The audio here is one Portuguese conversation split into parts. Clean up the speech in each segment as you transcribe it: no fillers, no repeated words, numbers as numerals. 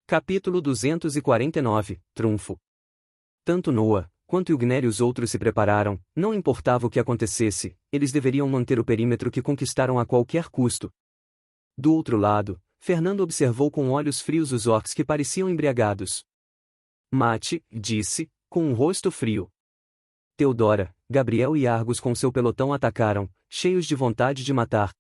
Capítulo 249, Trunfo. Tanto Noa, quanto Ygner e os outros se prepararam, não importava o que acontecesse, eles deveriam manter o perímetro que conquistaram a qualquer custo. Do outro lado, Fernando observou com olhos frios os orcs que pareciam embriagados. Mate, disse, com um rosto frio. Teodora, Gabriel e Argos com seu pelotão atacaram, cheios de vontade de matar.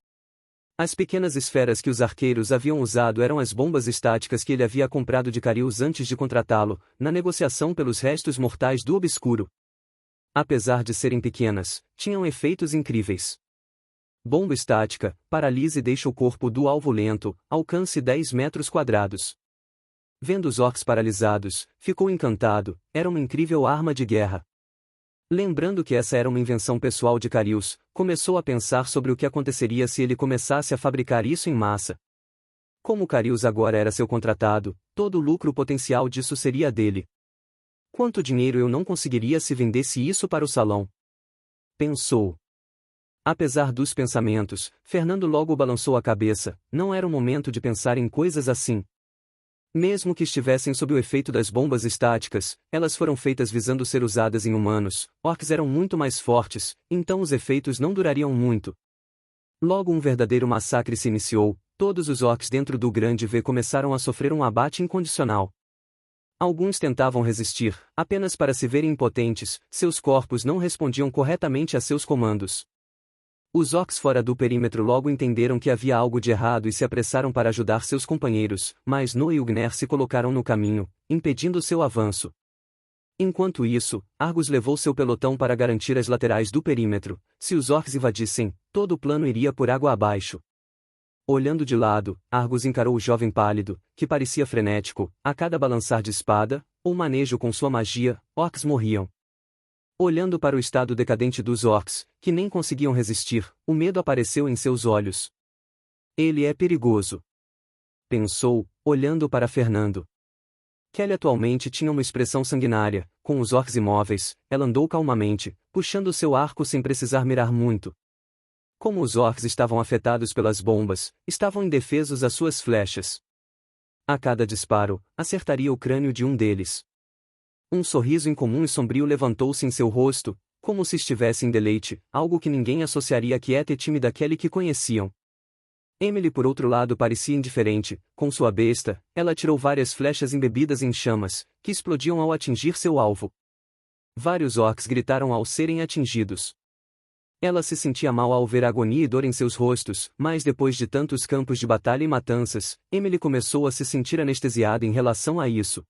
As pequenas esferas que os arqueiros haviam usado eram as bombas estáticas que ele havia comprado de Carius antes de contratá-lo, na negociação pelos restos mortais do Obscuro. Apesar de serem pequenas, tinham efeitos incríveis. Bomba estática, paralisa e deixa o corpo do alvo lento, alcance 10 metros quadrados. Vendo os orcs paralisados, ficou encantado, era uma incrível arma de guerra. Lembrando que essa era uma invenção pessoal de Carius, começou a pensar sobre o que aconteceria se ele começasse a fabricar isso em massa. Como Carius agora era seu contratado, todo o lucro potencial disso seria dele. Quanto dinheiro eu não conseguiria se vendesse isso para o salão? Pensou. Apesar dos pensamentos, Fernando logo balançou a cabeça, não era o momento de pensar em coisas assim. Mesmo que estivessem sob o efeito das bombas estáticas, elas foram feitas visando ser usadas em humanos, orcs eram muito mais fortes, então os efeitos não durariam muito. Logo um verdadeiro massacre se iniciou, todos os orcs dentro do Grande V começaram a sofrer um abate incondicional. Alguns tentavam resistir, apenas para se verem impotentes, seus corpos não respondiam corretamente a seus comandos. Os orcs fora do perímetro logo entenderam que havia algo de errado e se apressaram para ajudar seus companheiros, mas Noa e Ygner se colocaram no caminho, impedindo seu avanço. Enquanto isso, Argos levou seu pelotão para garantir as laterais do perímetro. Se os orcs invadissem, todo o plano iria por água abaixo. Olhando de lado, Argos encarou o jovem pálido, que parecia frenético, a cada balançar de espada, ou manejo com sua magia, orcs morriam. Olhando para o estado decadente dos orcs, que nem conseguiam resistir, o medo apareceu em seus olhos. Ele é perigoso. Pensou, olhando para Fernando. Kelly atualmente tinha uma expressão sanguinária, com os orcs imóveis, ela andou calmamente, puxando seu arco sem precisar mirar muito. Como os orcs estavam afetados pelas bombas, estavam indefesos às suas flechas. A cada disparo, acertaria o crânio de um deles. Um sorriso incomum e sombrio levantou-se em seu rosto, como se estivesse em deleite, algo que ninguém associaria à quieta e tímida Kelly que conheciam. Emily por outro lado parecia indiferente, com sua besta, ela tirou várias flechas embebidas em chamas, que explodiam ao atingir seu alvo. Vários orcs gritaram ao serem atingidos. Ela se sentia mal ao ver a agonia e dor em seus rostos, mas depois de tantos campos de batalha e matanças, Emily começou a se sentir anestesiada em relação a isso.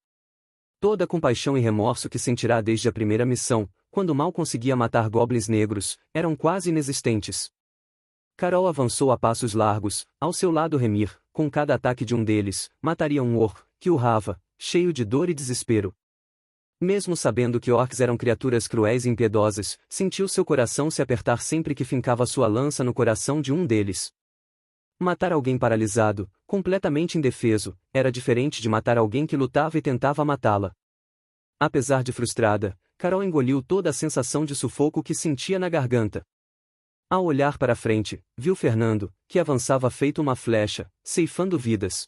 Toda a compaixão e remorso que sentirá desde a primeira missão, quando mal conseguia matar goblins negros, eram quase inexistentes. Carol avançou a passos largos, ao seu lado Remir, com cada ataque de um deles, mataria um orc, que urrava, cheio de dor e desespero. Mesmo sabendo que orcs eram criaturas cruéis e impiedosas, sentiu seu coração se apertar sempre que fincava sua lança no coração de um deles. Matar alguém paralisado, completamente indefeso, era diferente de matar alguém que lutava e tentava matá-la. Apesar de frustrada, Carol engoliu toda a sensação de sufoco que sentia na garganta. Ao olhar para frente, viu Fernando, que avançava feito uma flecha, ceifando vidas.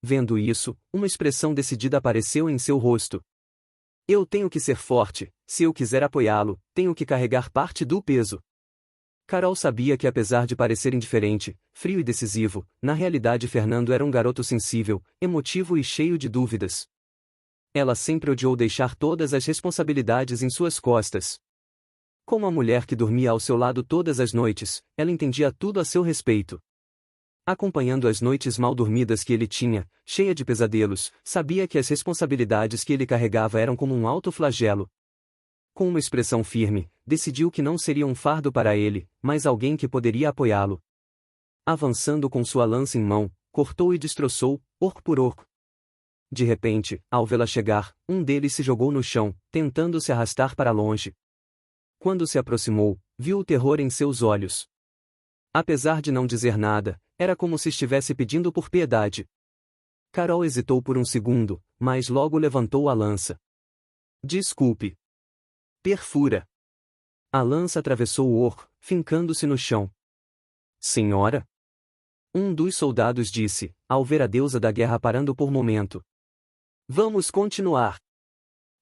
Vendo isso, uma expressão decidida apareceu em seu rosto. Eu tenho que ser forte, se eu quiser apoiá-lo, tenho que carregar parte do peso. Carol sabia que apesar de parecer indiferente, frio e decisivo, na realidade Fernando era um garoto sensível, emotivo e cheio de dúvidas. Ela sempre odiou deixar todas as responsabilidades em suas costas. Como a mulher que dormia ao seu lado todas as noites, ela entendia tudo a seu respeito. Acompanhando as noites mal dormidas que ele tinha, cheia de pesadelos, sabia que as responsabilidades que ele carregava eram como um alto flagelo. Com uma expressão firme, decidiu que não seria um fardo para ele, mas alguém que poderia apoiá-lo. Avançando com sua lança em mão, cortou e destroçou, orco por orco. De repente, ao vê-la chegar, um deles se jogou no chão, tentando se arrastar para longe. Quando se aproximou, viu o terror em seus olhos. Apesar de não dizer nada, era como se estivesse pedindo por piedade. Carol hesitou por um segundo, mas logo levantou a lança. Desculpe. Perfura. A lança atravessou o orco, fincando-se no chão. Senhora? Um dos soldados disse, ao ver a deusa da guerra parando por momento. Vamos continuar.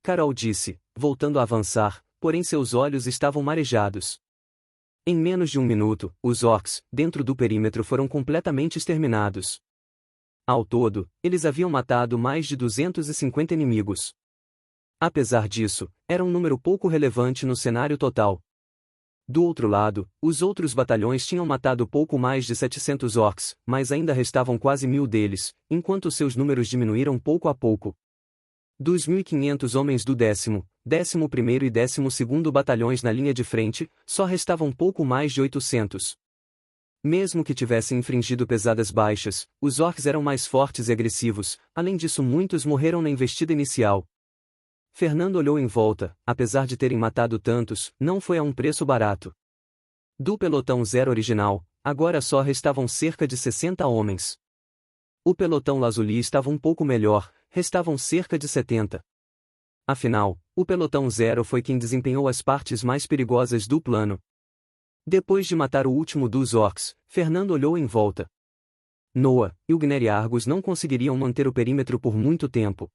Carol disse, voltando a avançar, porém seus olhos estavam marejados. Em menos de um minuto, os orcs, dentro do perímetro, foram completamente exterminados. Ao todo, eles haviam matado mais de 250 inimigos. Apesar disso, era um número pouco relevante no cenário total. Do outro lado, os outros batalhões tinham matado pouco mais de 700 orcs, mas ainda restavam quase 1000 deles, enquanto seus números diminuíram pouco a pouco. Dos 1.500 homens do 10º, 11º e 12º batalhões na linha de frente, só restavam pouco mais de 800. Mesmo que tivessem infringido pesadas baixas, os orcs eram mais fortes e agressivos, além disso muitos morreram na investida inicial. Fernando olhou em volta, apesar de terem matado tantos, não foi a um preço barato. Do pelotão zero original, agora só restavam cerca de 60 homens. O pelotão lazuli estava um pouco melhor, restavam cerca de 70. Afinal, o pelotão zero foi quem desempenhou as partes mais perigosas do plano. Depois de matar o último dos orcs, Fernando olhou em volta. Noah, Ilgnir e Argus não conseguiriam manter o perímetro por muito tempo.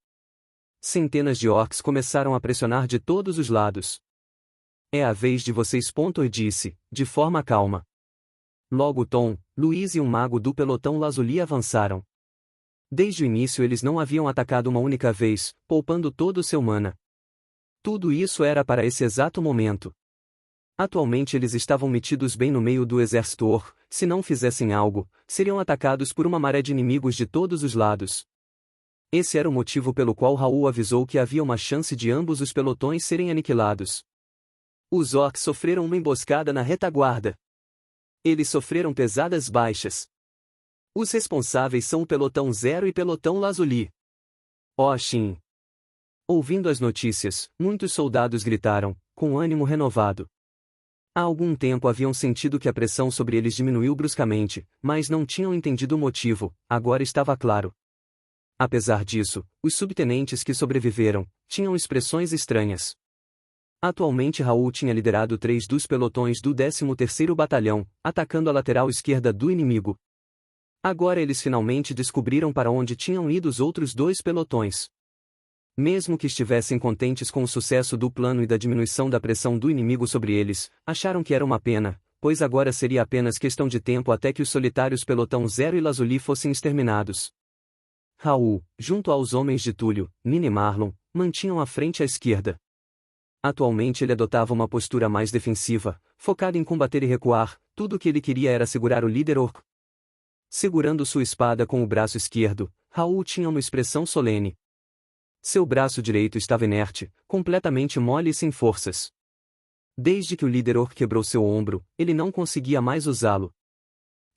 Centenas de orcs começaram a pressionar de todos os lados. É a vez de vocês. Eu disse, de forma calma. Logo Tom, Luiz e um mago do pelotão lazuli avançaram. Desde o início eles não haviam atacado uma única vez, poupando todo o seu mana. Tudo isso era para esse exato momento. Atualmente eles estavam metidos bem no meio do exército orc, se não fizessem algo, seriam atacados por uma maré de inimigos de todos os lados. Esse era o motivo pelo qual Raul avisou que havia uma chance de ambos os pelotões serem aniquilados. Os orcs sofreram uma emboscada na retaguarda. Eles sofreram pesadas baixas. Os responsáveis são o pelotão zero e pelotão lazuli. Shin. Ouvindo as notícias, muitos soldados gritaram, com ânimo renovado. Há algum tempo haviam sentido que a pressão sobre eles diminuiu bruscamente, mas não tinham entendido o motivo, agora estava claro. Apesar disso, os subtenentes que sobreviveram tinham expressões estranhas. Atualmente Raul tinha liderado 3 dos pelotões do 13º Batalhão, atacando a lateral esquerda do inimigo. Agora eles finalmente descobriram para onde tinham ido os outros 2 pelotões. Mesmo que estivessem contentes com o sucesso do plano e da diminuição da pressão do inimigo sobre eles, acharam que era uma pena, pois agora seria apenas questão de tempo até que os solitários pelotão zero e lazuli fossem exterminados. Raul, junto aos homens de Túlio, Nina e Marlon, mantinham a frente à esquerda. Atualmente ele adotava uma postura mais defensiva, focada em combater e recuar, tudo o que ele queria era segurar o líder orc. Segurando sua espada com o braço esquerdo, Raul tinha uma expressão solene. Seu braço direito estava inerte, completamente mole e sem forças. Desde que o líder orc quebrou seu ombro, ele não conseguia mais usá-lo.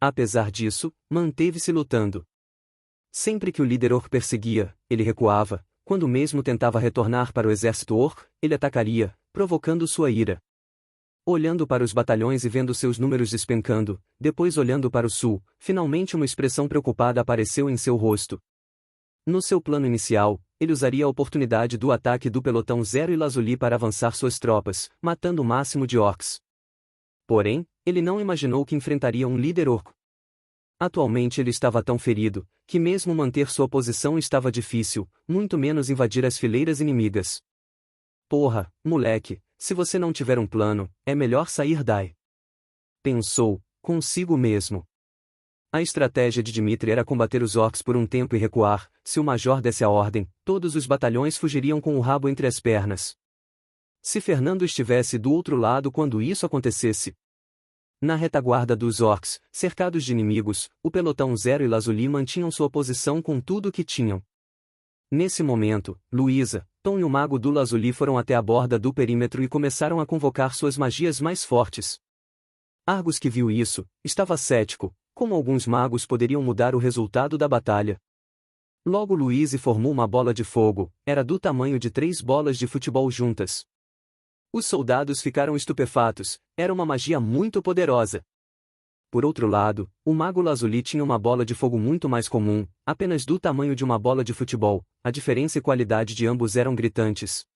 Apesar disso, manteve-se lutando. Sempre que o líder orc perseguia, ele recuava. Quando mesmo tentava retornar para o exército orc, ele atacaria, provocando sua ira. Olhando para os batalhões e vendo seus números despencando, depois olhando para o sul, finalmente uma expressão preocupada apareceu em seu rosto. No seu plano inicial, ele usaria a oportunidade do ataque do pelotão zero e lazuli para avançar suas tropas, matando o máximo de orcs. Porém, ele não imaginou que enfrentaria um líder orc. Atualmente ele estava tão ferido, que mesmo manter sua posição estava difícil, muito menos invadir as fileiras inimigas. Porra, moleque, se você não tiver um plano, é melhor sair daí. Pensou, consigo mesmo. A estratégia de Dmitri era combater os orcs por um tempo e recuar. Se o major desse a ordem, todos os batalhões fugiriam com o rabo entre as pernas. Se Fernando estivesse do outro lado quando isso acontecesse. Na retaguarda dos orcs, cercados de inimigos, o pelotão zero e lazuli mantinham sua posição com tudo o que tinham. Nesse momento, Luísa, Tom e o mago do lazuli foram até a borda do perímetro e começaram a convocar suas magias mais fortes. Argus, que viu isso, estava cético, como alguns magos poderiam mudar o resultado da batalha. Logo Luísa formou uma bola de fogo, era do tamanho de 3 bolas de futebol juntas. Os soldados ficaram estupefatos, era uma magia muito poderosa. Por outro lado, o mago lazuli tinha uma bola de fogo muito mais comum, apenas do tamanho de uma bola de futebol, a diferença e qualidade de ambos eram gritantes.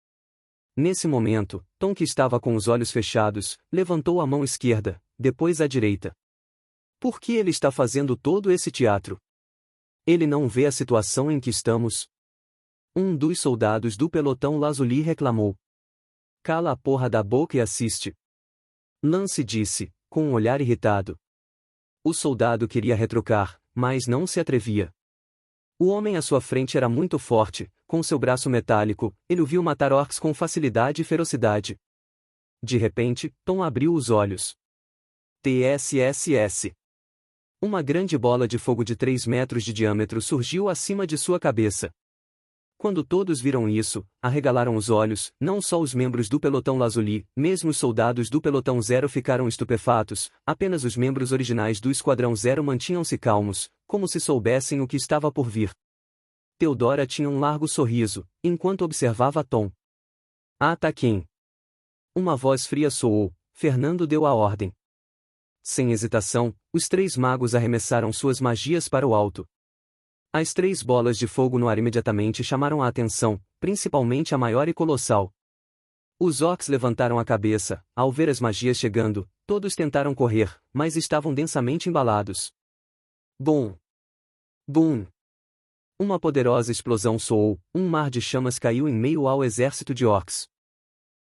Nesse momento, Tom, que estava com os olhos fechados, levantou a mão esquerda, depois a direita. Por que ele está fazendo todo esse teatro? Ele não vê a situação em que estamos? Um dos soldados do pelotão Lazuli reclamou. Cala a porra da boca e assiste. Lance disse, com um olhar irritado. O soldado queria retrucar, mas não se atrevia. O homem à sua frente era muito forte, com seu braço metálico, ele o viu matar orcs com facilidade e ferocidade. De repente, Tom abriu os olhos. TSSS. Uma grande bola de fogo de 3 metros de diâmetro surgiu acima de sua cabeça. Quando todos viram isso, arregalaram os olhos, não só os membros do pelotão Lazuli, mesmo os soldados do pelotão Zero ficaram estupefatos, apenas os membros originais do Esquadrão Zero mantinham-se calmos, como se soubessem o que estava por vir. Theodora tinha um largo sorriso, enquanto observava Tom. Ataquem! Uma voz fria soou, Fernando deu a ordem. Sem hesitação, os 3 magos arremessaram suas magias para o alto. As 3 bolas de fogo no ar imediatamente chamaram a atenção, principalmente a maior e colossal. Os orcs levantaram a cabeça, ao ver as magias chegando, todos tentaram correr, mas estavam densamente embalados. Bum! Bum! Uma poderosa explosão soou, um mar de chamas caiu em meio ao exército de orcs.